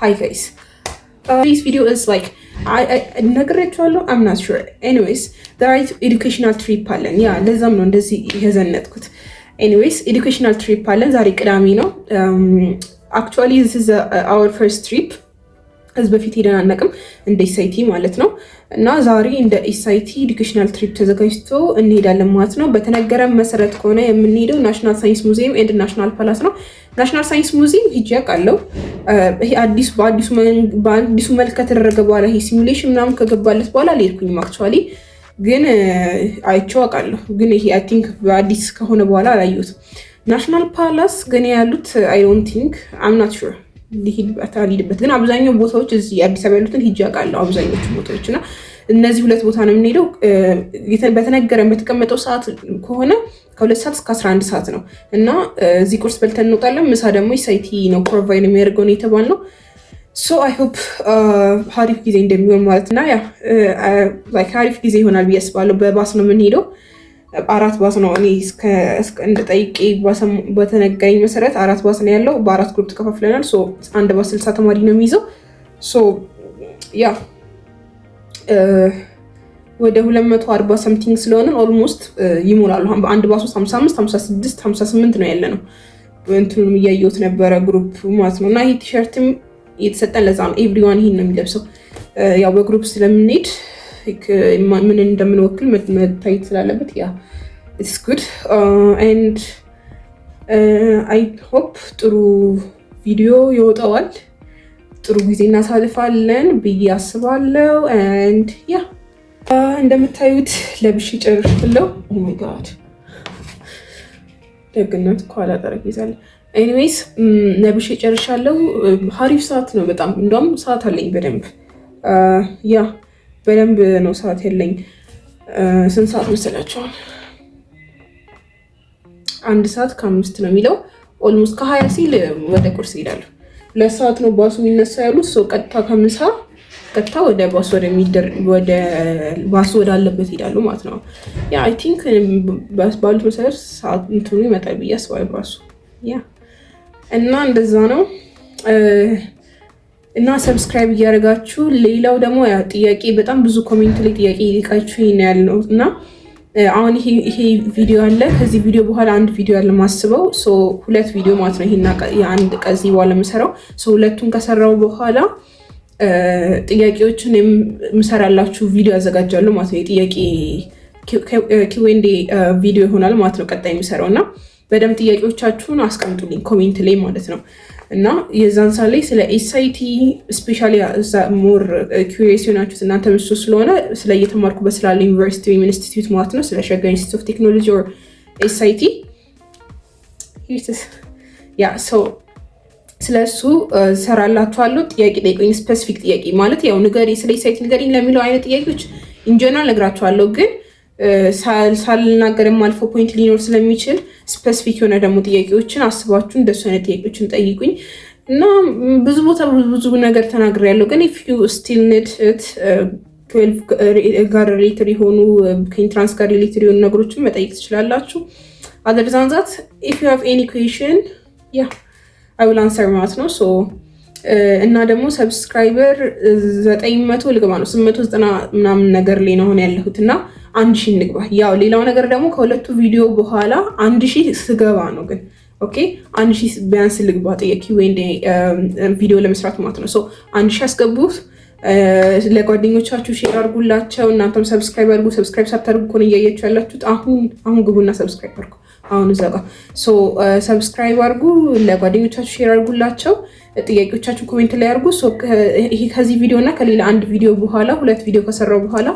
Hi guys. This video is like ነግሬያቸዋለሁ. I'm not sure. Anyways, the right educational trip አለን. ያ ለዛም ነው እንደዚህ የዘነጥኩት. Anyways, educational trip አለን. ዛሬ ቅዳሜ ነው. Actually this is our first trip. ከዚህ በፊት ሄደን አናውቅም እንደ ኤስአይቲ ማለት ነው። እና ዛሬ እንደ ኤስአይቲ ኤዱኬሽናል ትሪፕ ተዘጋጅቶ እንሄዳለን ማለት ነው። በተነገረን መሰረት ከሆነ የምንሄደው ናሽናል ሳይንስ ሙዚየም ኤንድ ናሽናል ፓላስ ነው። ናሽናል ሳይንስ ሙዚየም ሂጄ አውቃለሁ። ይሄ በአዲሱ መልክ ከተደረገ በኋላ ይሄ ሲሙሌሽን ምናምን ከገባለት በኋላ አልሄድኩኝም። አክቹዋሊ ግን አይቼው አውቃለሁ። ግን ይሄ አይ ቲንክ በአዲስ ከሆነ በኋላ አላየሁትም። ናሽናል ፓላስ ግን ያሉት አይ ዶንት ቲንክ አም ናት ሹር ሊሄድበት ግን አብዛኛው ቦታዎች እዚህ አዲስ አበባ ያሉትን ሂጅ አውቃለሁ። አብዛኞቹ ቦታዎች እና እነዚህ ሁለት ቦታ ነው የምንሄደው። በተነገረን በተቀመጠው ሰዓት ከሆነ ከ2 ሰዓት እስከ 11 ሰዓት ነው እና እዚህ ቁርስ በልተን እንወጣለን። ምሳ ደግሞ ኤስአይቲ ነው ፕሮቫይድ የሚያደርገው ነው የተባልነው። ሶ አይ ሆፕ አሪፍ ጊዜ እንደሚሆን ማለት እና ያ ላይክ አሪፍ ጊዜ ይሆናል ብዬ አስባለሁ። በባስ ነው የምንሄደው። 4 ባስ ነው። እኔ እንደ ጠይቄ በተነጋኝ መሰረት 4 ባስ ነው ያለው። በ4 ግሩፕ ተከፋፍለናል። ሶ አንድ ባስ 60 ተማሪ ነው የሚይዘው። ሶ ያ ወደ 240 ሰምቲንግ ስለሆነ ኦልሞስት ይሞላሉ። በአንድ ባስ ውስጥ 55 56 58 ነው ያለ ነው። እንትኑም እያየሁት ነበረ ግሩፕ ማለት ነው። እና ይሄ ቲሸርትም የተሰጠን ለዛ ነው። ኤቭሪዋን ይሄን ነው የሚለብሰው። ያው በግሩፕ ስለምንሄድ ምን እንደምንወክል መታየት ስላለበት ያ ኢትስ ጉድ ኤንድ አይ ሆፕ ጥሩ ቪዲዮ ይወጣዋል። ጥሩ ጊዜ እናሳልፋለን ብዬ አስባለሁ። ኤንድ ያ እንደምታዩት ለብሼ ጨርሻለሁ። ኦ ማይ ጋድ ደግነት ኳላ ጠረጴዛለ። ኤኒዌይስ ለብሼ ጨርሻለሁ። ሀሪፍ ሰዓት ነው በጣም እንደውም ሰዓት አለኝ በደንብ ያ በደንብ ነው ሰዓት ያለኝ። ስንት ሰዓት መሰላችሁ? 1 ሰዓት ከ5 ነው የሚለው። ኦልሞስት ከ20 ሲል ወደ ቁርስ ሄዳለሁ። 2 ሰዓት ነው ባሱ የሚነሳ ያሉት። ሰው ቀጥታ ከምሳ ቀጥታ ወደ ባሱ ወዳለበት ሄዳሉ ማለት ነው። ያ አይ ቲንክ ባሉት መሰረት ሰዓት እንትኑ ይመጣል ብዬ አስባለሁ ባሱ። ያ እና እንደዛ ነው። እና ሰብስክራይብ እያደረጋችሁ ሌላው ደግሞ ጥያቄ በጣም ብዙ ኮሜንት ላይ ጥያቄ ይልቃችሁ ይሄን ያልነው እና አሁን ይሄ ቪዲዮ አለ። ከዚህ ቪዲዮ በኋላ አንድ ቪዲዮ አለ ማስበው። ሶ 2 ቪዲዮ ማለት ነው። ይሄና የአንድ ከዚህ በኋላ የምሰራው ሶ ሁለቱን ከሰራው በኋላ ጥያቄዎችን የምሰራላችሁ ቪዲዮ አዘጋጃለሁ ማለት ነው። የጥያቄ ኪውኤንዲ ቪዲዮ ይሆናል ማለት ነው ቀጣይ የሚሰራው እና በደምብ ጥያቄዎቻችሁን አስቀምጡልኝ ኮሜንት ላይ ማለት ነው። እና የዛን ሰዓት ላይ ስለ ኤስአይቲ ስፔሻሊ ሞር ኩሪየስ ሆናችሁት እናንተ ምሱ ስለሆነ ስለ እየተማርኩበት ስላለ ዩኒቨርሲቲ ወይም ኢንስቲትዩት ማለት ነው ስለ ሸገር ኢንስቲትዩት ኦፍ ቴክኖሎጂ ኦር ኤስአይቲ ያ ሶ ስለሱ ሰራላችኋለሁ። ጥያቄ ጠይቁኝ። ስፔሲፊክ ጥያቄ ማለት ያው ንገሪ ስለ ኤስአይቲ ንገሪ ለሚለው አይነት ጥያቄዎች ኢንጀነራል ነግራችኋለሁ ግን ሳልናገር የማልፈው ፖይንት ሊኖር ስለሚችል ስፔሲፊክ የሆነ ደግሞ ጥያቄዎችን አስባችሁ እንደሱ አይነት ጥያቄዎችን ጠይቁኝ እና ብዙ ቦታ ብዙ ነገር ተናግሬያለሁ። ግን ኢፍ ዩ ስቲል ኒድ ኢት 12 ጋር ሪሌትድ የሆኑ ከኢንትራንስ ጋር ሪሌትድ የሆኑ ነገሮችን መጠየቅ ትችላላችሁ። አዘር ዛን ዛት ኢፍ ዩ ሃቭ ኤኒ ኩዌሽን ያ አይ ዊል አንሰር ማለት ነው። ሶ እና ደግሞ ሰብስክራይበር 900 ልገባ ነው 890 ምናምን ነገር ላይ ነው ያለሁት እና 1000 እንግባ። ያው ሌላው ነገር ደግሞ ከሁለቱ ቪዲዮ በኋላ 1000 ስገባ ነው ግን ኦኬ 1000 ቢያንስ ልግባ ጥያቄ ወይ ቪዲዮ ለመስራት ማለት ነው። ሶ 1000 አስገቡት። ለጓደኞቻችሁ ሼር አድርጉላቸው። እናንተም ሰብስክራይብ አድርጉ። ሰብስክራይብ ሳታደርጉ ከሆነ እያያችሁ ያላችሁት አሁን ግቡና ሰብስክራይብ አድርጉ። አሁን እዛ ጋር ሶ ሰብስክራይብ አድርጉ። ለጓደኞቻችሁ ሼር አድርጉላቸው። ጥያቄዎቻችሁ ኮሜንት ላይ አድርጉ። ሶ ይሄ ከዚህ ቪዲዮ እና ከሌላ አንድ ቪዲዮ በኋላ 2 ቪዲዮ ከሰራው በኋላ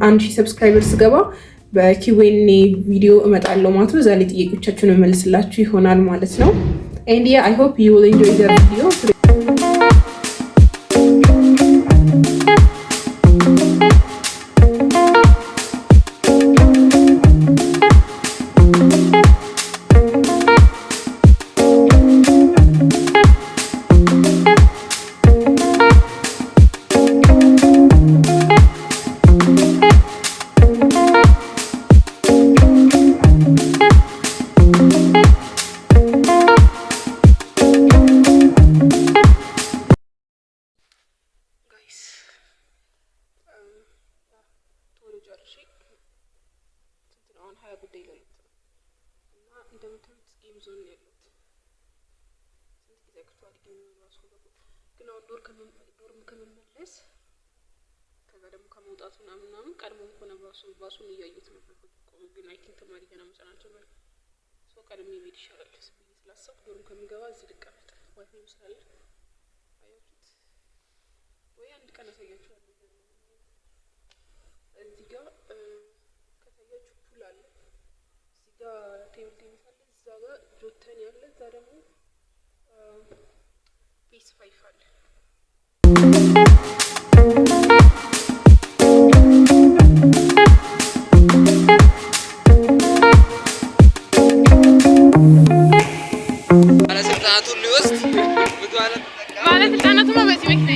1000 ሰብስክራይበር ስገባ በኪውኤንኤ ቪዲዮ እመጣለሁ ማለት ነው። እዛ ላይ ጥያቄዎቻችሁን እመልስላችሁ ይሆናል ማለት ነው። ኤንድ ያ አይ ሆፕ ዩ ዊል ኢንጆይ ዘ ቪዲዮ። ጉዳይ ላይ እና እንደምታዩት ጌም ዞን ያለው ስንት ጊዜ አክቹዋሊ ጌም ራሱ ግን አሁን ዶርም ከመመለስ ከዛ ደግሞ ከመውጣቱ ምናምን ቀድሞ ሆነ ባሱን እያዩት ነበር። ግን አይ ቲንክ ተማሪ ገና መጫናቸው ነው ሰው ቀድሜ መሄድ ይሻላል ስላሰብኩ ዶርም ከምገባ እዚህ ልቀመጥ ዋይፋይ ስላለ አያችሁት ወይ አንድ ቀን አሳያችኋለሁ። እዚህ ጋር ከታያችሁ ፑል አለ፣ እዚህ ጋር ቴብል ቴኒስ አለ፣ እዛ ጋር ጆተን ያለ፣ እዛ ደግሞ ፒስ ፋይፍ አለ። ባለስልጣናቱማ በዚህ መኪና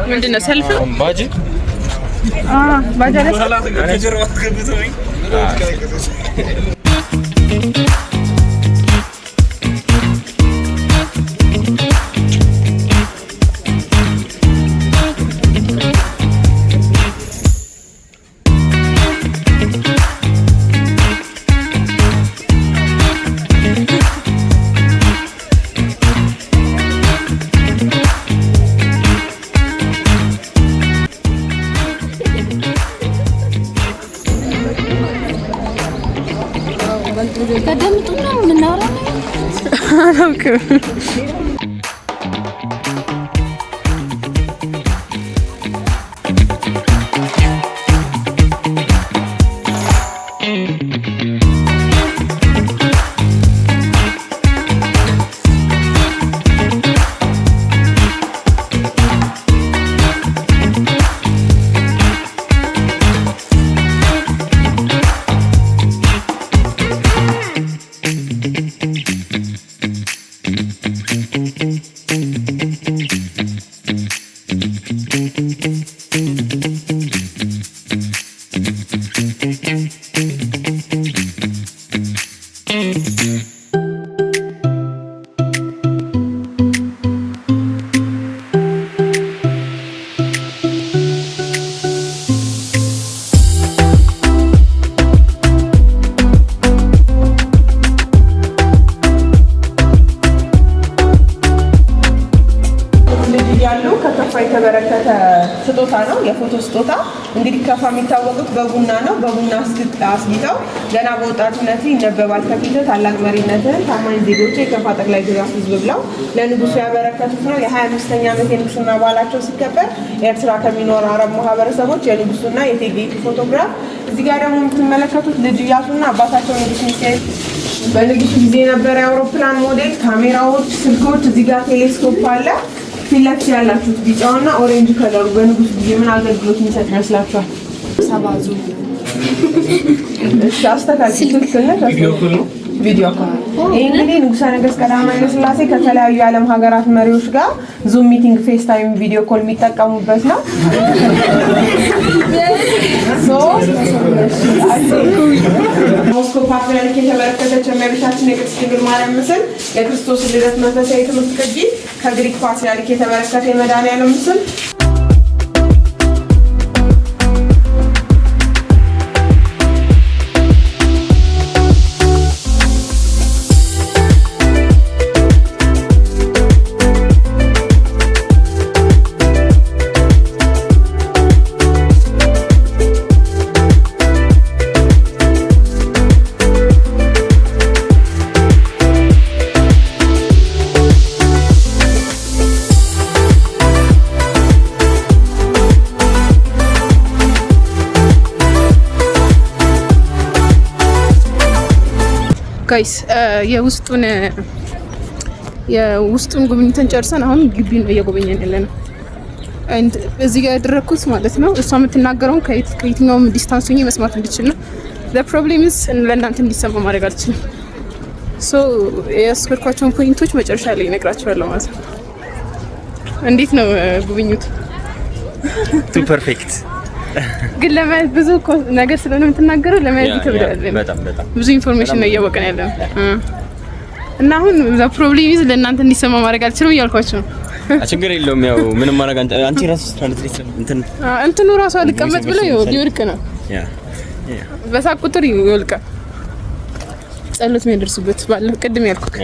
ምንድነው ሰልፍ ባጅ ባጅ ቀደምጡ ነው የምናወራው አላውቅም። የተበረከተ ስጦታ ነው፣ የፎቶ ስጦታ። እንግዲህ ከፋ የሚታወቁት በቡና ነው። በቡና አስጊጠው ገና በወጣትነት ይነበባል ከፊት ታላቅ መሪነትን ታማኝ ዜጎች የከፋ ጠቅላይ ግዛት ህዝብ ብለው ለንጉሱ ያበረከቱት ነው። የ25ኛ ዓመት የንጉሱና በዓላቸው ሲከበር ኤርትራ ከሚኖሩ አረብ ማህበረሰቦች የንጉሱና የእቴጌይቱ ፎቶግራፍ። እዚህ ጋር ደግሞ የምትመለከቱት ልጅ ኢያሱና አባታቸው ንጉስ ሚካኤል በንጉሱ ጊዜ የነበረ የአውሮፕላን ሞዴል፣ ካሜራዎች፣ ስልኮች። እዚህ ጋር ቴሌስኮፕ አለ። ፊት ለፊት ያላችሁት ቢጫውና ኦሬንጅ ከለሩ በንጉስ ጊዜ ምን አገልግሎት የሚሰጥ ይመስላችኋል? ሰባዙ እሺ፣ አስተካክል። ትክክል ነህ። ቪዲዮ ኮል። ይሄ እንግዲህ ንጉሠ ነገሥት ቀዳማዊ ኃይለ ሥላሴ ከተለያዩ የዓለም ሀገራት መሪዎች ጋር ዙም ሚቲንግ፣ ፌስ ታይም፣ ቪዲዮ ኮል የሚጠቀሙበት ነው። ሞስኮ ፓትርያርክ የተበረከተች የእመቤታችን የቅድስት ድንግል ማርያም ምስል፣ የክርስቶስ ልደት መንፈሳዊ ትምህርት ቅጂ፣ ከግሪክ ፓትርያርክ የተበረከተ የመድኃኔዓለም ምስል ጋይስ የውስጡን ጉብኝትን ጨርሰን አሁን ግቢውን ነው እየጎበኘን ያለነው። እዚህ ጋር ያደረኩት ማለት ነው እሷ የምትናገረውን ከየትኛውም ዲስታንስ ሆኜ መስማት እንድችል ነው። ፕሮብሌም ለእናንተ እንዲሰማ ማድረግ አልችልም። ያስከርኳቸውን ፖይንቶች መጨረሻ ላይ እነግራቸዋለሁ ማለት ነው። እንዴት ነው ጉብኝቱ? ቱ ፐርፌክት ግን ለማየት ብዙ ነገር ስለሆነ የምትናገረው ለማየት ይከብዳል። በጣም ብዙ ኢንፎርሜሽን ነው እያወቀን ያለነው እና አሁን ፕሮብሌም ለእናንተ እንዲሰማ ማድረግ አልችልም እያልኳቸው ነው። ችግር የለውም። ያው ምንም ማድረግ አንቺ ራስሽ እንትኑ ራሱ አልቀመጥ ብለው ሊወድቅ ነው። በሳቅ ቁጥር ይወልቃል። ጸሎት የሚያደርሱበት ባለ ቅድም ያልኩት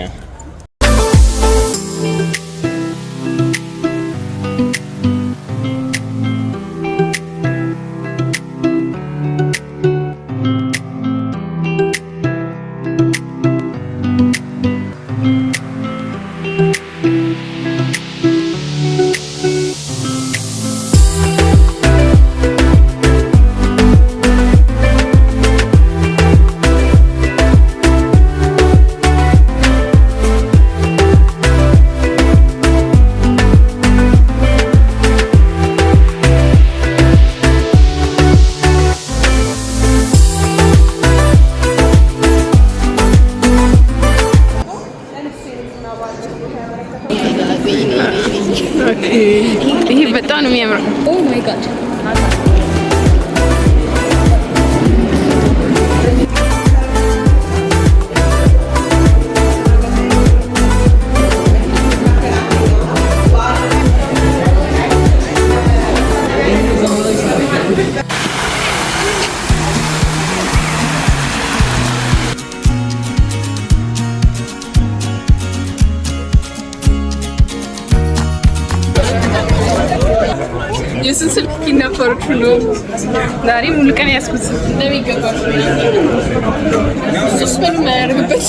ይሄ በጣም ነው የሚያምረው። ኦ ማይ ጋድ የስንት ስልክ ኪናፈሮች ነው ዛሬ ሙሉ ቀን ያስኩት እንደሚገባው እሱስ ምንም አያደርግበት።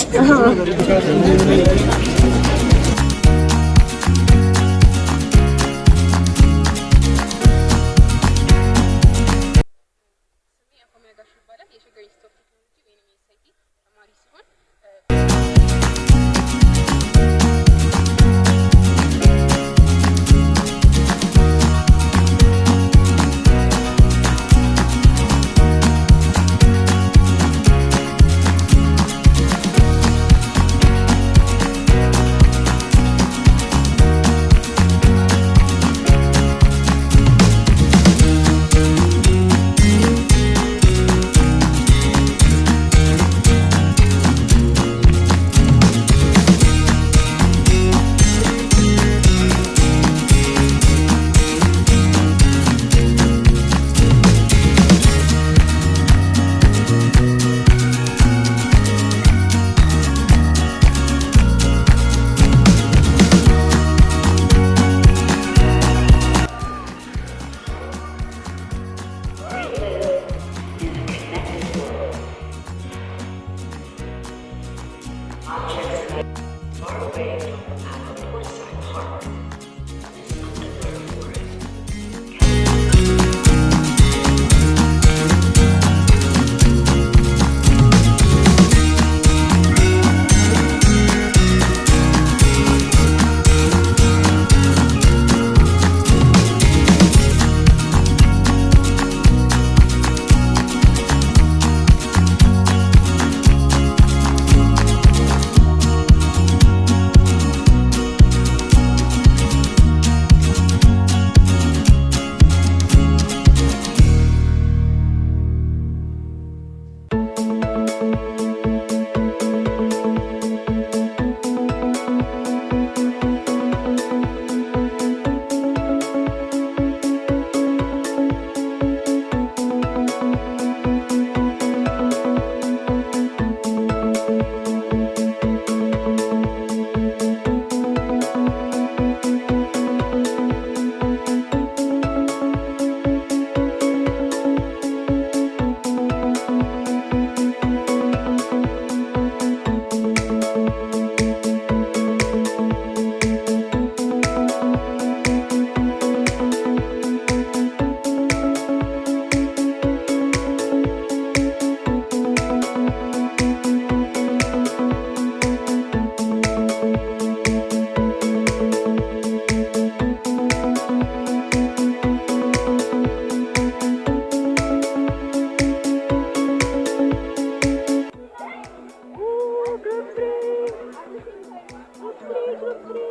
Oh,